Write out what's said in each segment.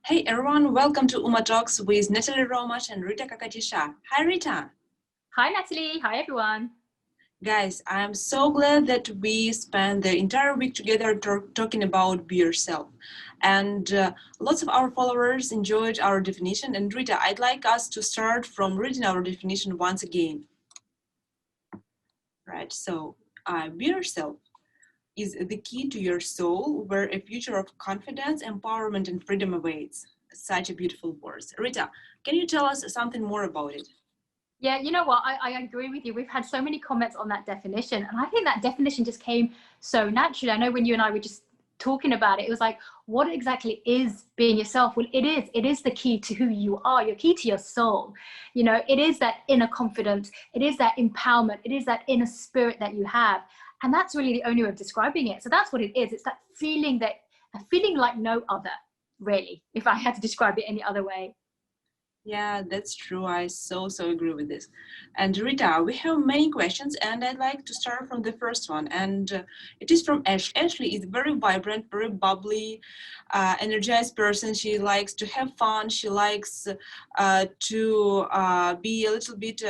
Hey everyone, welcome to Uma Talks with Natalie Romash and Rita Kakati-Shah. Hi Rita. Hi Natalie, hi everyone. Guys, I am so glad that we spent the entire week together talking about be yourself. And lots of our followers enjoyed our definition. And Rita, I'd like us to start from reading our definition once again. Right, so be yourself is the key to your soul, where a future of confidence, empowerment, and freedom awaits. Such a beautiful words. Rita, can you tell us something more about it? Yeah, you know what? I agree with you. We've had so many comments on that definition, and I think that definition just came so naturally. I know when you and I were just talking about it, it was like, what exactly is being yourself? Well, it is the key to who you are, your key to your soul. You know, it is that inner confidence, it is that empowerment, it is that inner spirit that you have. And that's really the only way of describing it. So that's what it is. It's that feeling like no other, really, if I had to describe it any other way. Yeah, that's true. I so agree with this. And Rita, we have many questions, and I'd like to start from the first one. And it is from Ash. Ashley is very vibrant, very bubbly, energized person. She likes to have fun. She likes to be a little bit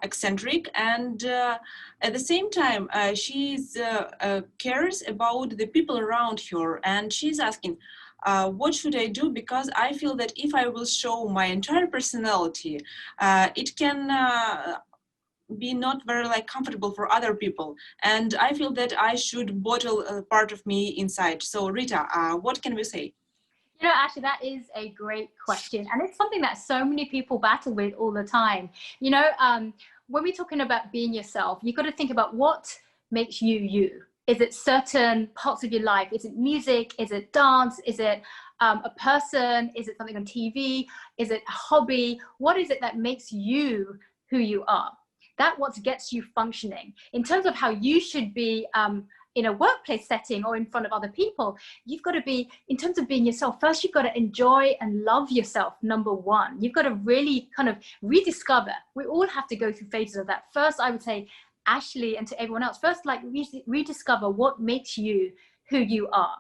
eccentric, and at the same time she cares about the people around her, and she's asking what should I do, because I feel that if I will show my entire personality, it can be not very comfortable for other people, and I feel that I should bottle a part of me inside. So Rita, what can we say? You know, actually, that is a great question. And it's something that so many people battle with all the time. You know, when we're talking about being yourself, you've got to think about what makes you you. Is it certain parts of your life? Is it music? Is it dance? Is it a person? Is it something on TV? Is it a hobby? What is it that makes you who you are? That's what gets you functioning. In terms of how you should be in a workplace setting or in front of other people, you've got to be, in terms of being yourself, first you've got to enjoy and love yourself, number one. You've got to really kind of rediscover. We all have to go through phases of that. First, I would say, Ashley, and to everyone else, first, rediscover what makes you who you are,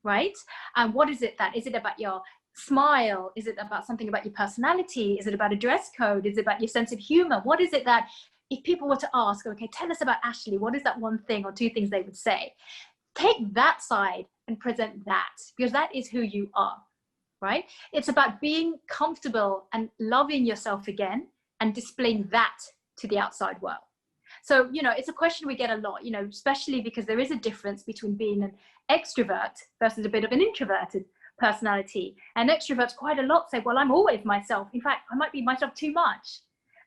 right? And what is it that, is it about your smile? Is it about something about your personality? Is it about a dress code? Is it about your sense of humor? What is it that, if people were to ask, okay, tell us about Ashley, what is that one thing or two things they would say? Take that side and present that, because that is who you are, right? It's about being comfortable and loving yourself again and displaying that to the outside world. So, you know, it's a question we get a lot, you know, especially because there is a difference between being an extrovert versus a bit of an introverted personality. And extroverts quite a lot say, well, I'm always myself. In fact, I might be myself too much.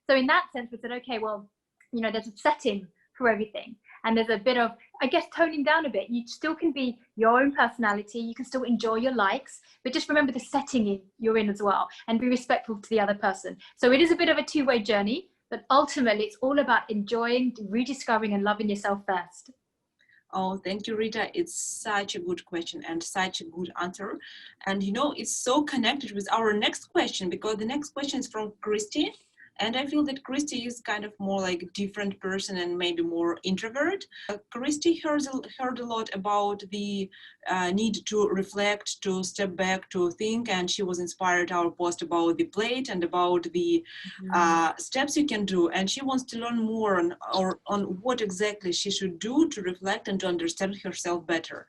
So in that sense, we said, okay, well, you know, there's a setting for everything. And there's a bit of, I guess, toning down a bit. You still can be your own personality. You can still enjoy your likes, but just remember the setting you're in as well, and be respectful to the other person. So it is a bit of a two-way journey, but ultimately it's all about enjoying, rediscovering, and loving yourself first. Oh, thank you, Rita. It's such a good question and such a good answer. And you know, it's so connected with our next question, because the next question is from Christy. And I feel that Christy is kind of more like a different person and maybe more introvert. Christy heard a lot about the need to reflect, to step back, to think, and she was inspired our post about the plate and about the steps you can do. And she wants to learn more on what exactly she should do to reflect and to understand herself better.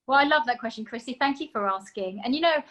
Well, I love that question, Christy. Thank you for asking. And you know,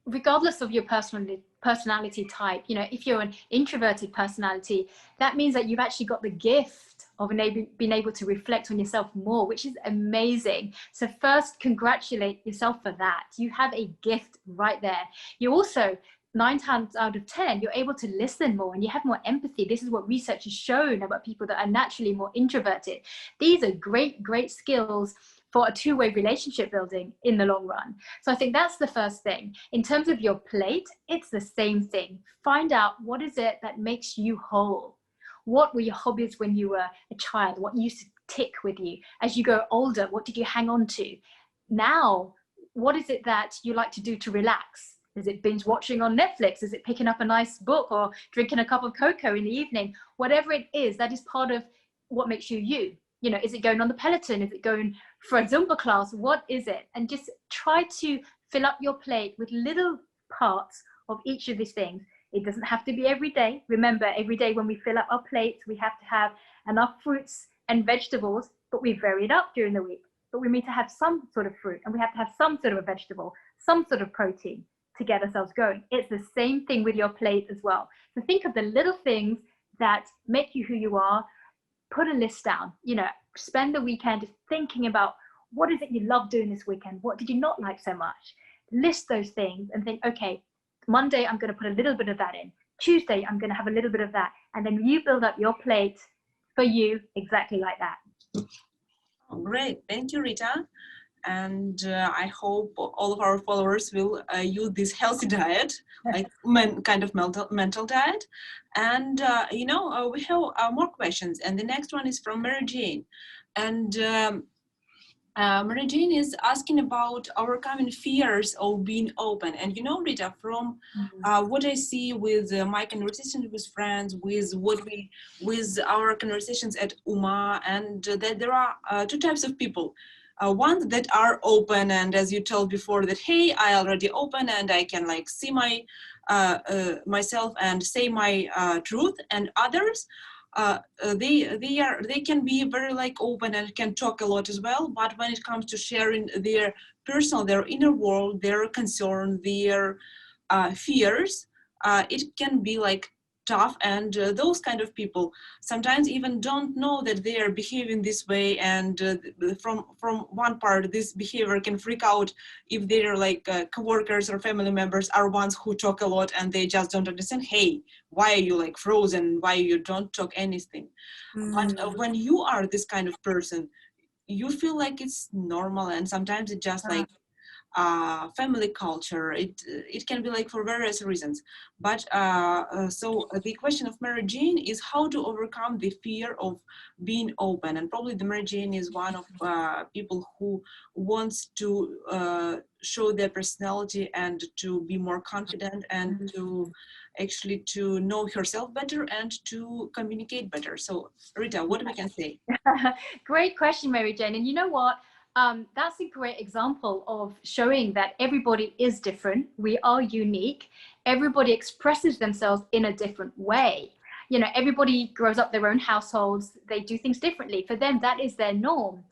regardless of your personality type, you know, if you're an introverted personality, that means that you've actually got the gift of being able to reflect on yourself more, which is amazing. So first, congratulate yourself for that. You have a gift right there. You also, 9 times out of 10, you're able to listen more and you have more empathy. This is what research has shown about people that are naturally more introverted. These are great skills for a two-way relationship building in the long run. So I think that's the first thing. In terms of your plate, it's the same thing. Find out, what is it that makes you whole? What were your hobbies when you were a child? What used to tick with you? As you go older, what did you hang on to? Now, what is it that you like to do to relax? Is it binge watching on Netflix? Is it picking up a nice book or drinking a cup of cocoa in the evening? Whatever it is, that is part of what makes you you. You know, is it going on the Peloton? Is it going For a Zumba class, what is it? And just try to fill up your plate with little parts of each of these things. It doesn't have to be every day. Remember, every day when we fill up our plates, we have to have enough fruits and vegetables, but we vary it up during the week. But we need to have some sort of fruit, and we have to have some sort of a vegetable, some sort of protein to get ourselves going. It's the same thing with your plate as well. So think of the little things that make you who you are. Put a list down, spend the weekend thinking about what is it you love doing this weekend? What did you not like so much? List those things and think, okay, Monday, I'm going to put a little bit of that in. Tuesday, I'm going to have a little bit of that. And then you build up your plate for you exactly like that. Oh, great. Thank you, Rita. And I hope all of our followers will use this healthy diet, like kind of mental diet. And, we have more questions. And the next one is from Mary Jane. And Mary Jane is asking about overcoming fears of being open. And Rita, from what I see with my conversations with friends, with our conversations at UMA, and that there are two types of people. Ones that are open, and as you told before, that hey, I already open and I can see my myself and say my truth. And others, they can be very open and can talk a lot as well, but when it comes to sharing their inner world, their concern, their fears, it can be tough. And those kind of people sometimes even don't know that they are behaving this way, and from one part, this behavior can freak out if their coworkers or family members are ones who talk a lot, and they just don't understand, hey, why are you frozen, why you don't talk anything. But when you are this kind of person, you feel like it's normal, and sometimes it just family culture. It can be for various reasons. But so the question of Mary Jane is how to overcome the fear of being open. And probably the Mary Jane is one of people who wants to show their personality and to be more confident and to actually to know herself better and to communicate better. So Rita, what we can say? Great question, Mary Jane. And you know what? That's a great example of showing that everybody is different. We are unique. Everybody expresses themselves in a different way. Everybody grows up their own households. They do things differently. For them, that is their norm.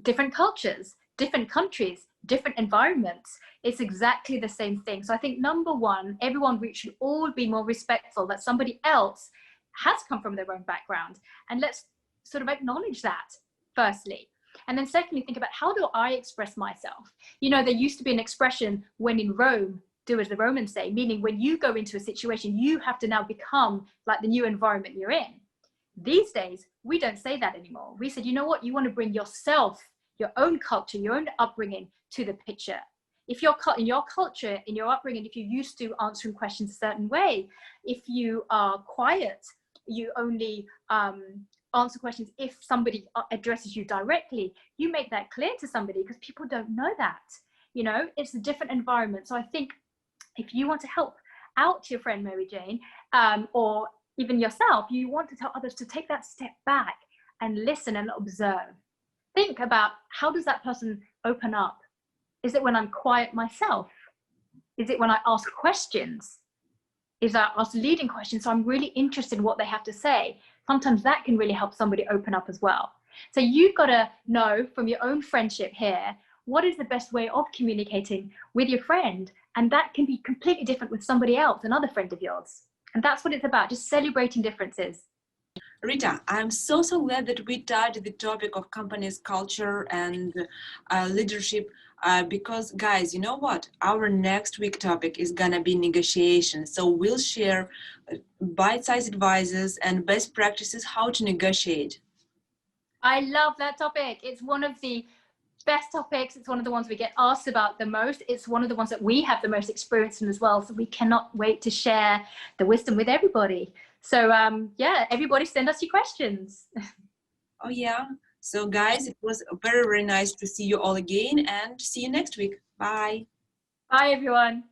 Different cultures, different countries, different environments. It's exactly the same thing. So I think number one, we should all be more respectful that somebody else has come from their own background. And let's sort of acknowledge that, firstly. And then secondly, think about, how do I express myself? There used to be an expression, when in Rome, do as the Romans say, meaning when you go into a situation, you have to now become like the new environment you're in. These days, we don't say that anymore. We said, you know what? You want to bring yourself, your own culture, your own upbringing to the picture. If you're in your culture, in your upbringing, if you're used to answering questions a certain way, if you are quiet, you only answer questions if somebody addresses you directly, you make that clear to somebody, because people don't know that. It's a different environment. So I think if you want to help out your friend Mary Jane, or even yourself, you want to tell others to take that step back and listen and observe. Think about, how does that person open up? Is it when I'm quiet myself? Is it when I ask questions? Is I ask leading questions, so I'm really interested in what they have to say? Sometimes that can really help somebody open up as well. So you've got to know from your own friendship here, what is the best way of communicating with your friend? And that can be completely different with somebody else, another friend of yours. And that's what it's about, just celebrating differences. Rita, I'm so glad that we touched the topic of companies, culture, and leadership, because guys, you know what? Our next week topic is gonna be negotiation. So we'll share bite-sized advices and best practices how to negotiate. I love that topic. It's one of the best topics. It's one of the ones we get asked about the most. It's one of the ones that we have the most experience in as well. So we cannot wait to share the wisdom with everybody. So yeah, everybody send us your questions. Oh yeah. So guys, it was very, very nice to see you all again, and see you next week. Bye. Bye everyone.